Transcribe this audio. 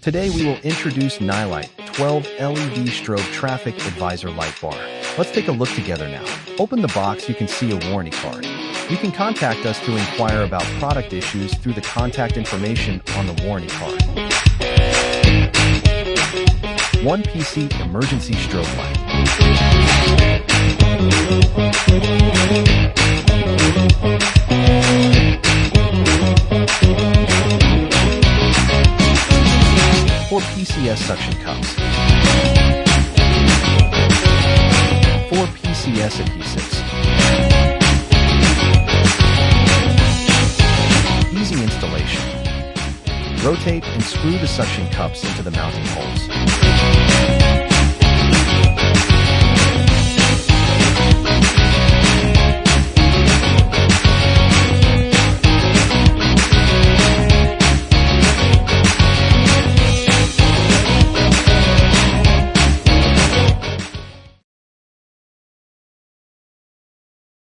Today we will introduce Nilight 12 LED strobe traffic advisor light bar. Let's take a look together now. Open the box, you can see a warranty card. You can contact us to inquire about product issues through the contact information on the warranty card. 1 PC emergency strobe light. Four PCS suction cups. 4 PCS adhesives. Easy installation. Rotate and screw the suction cups into the mounting holes.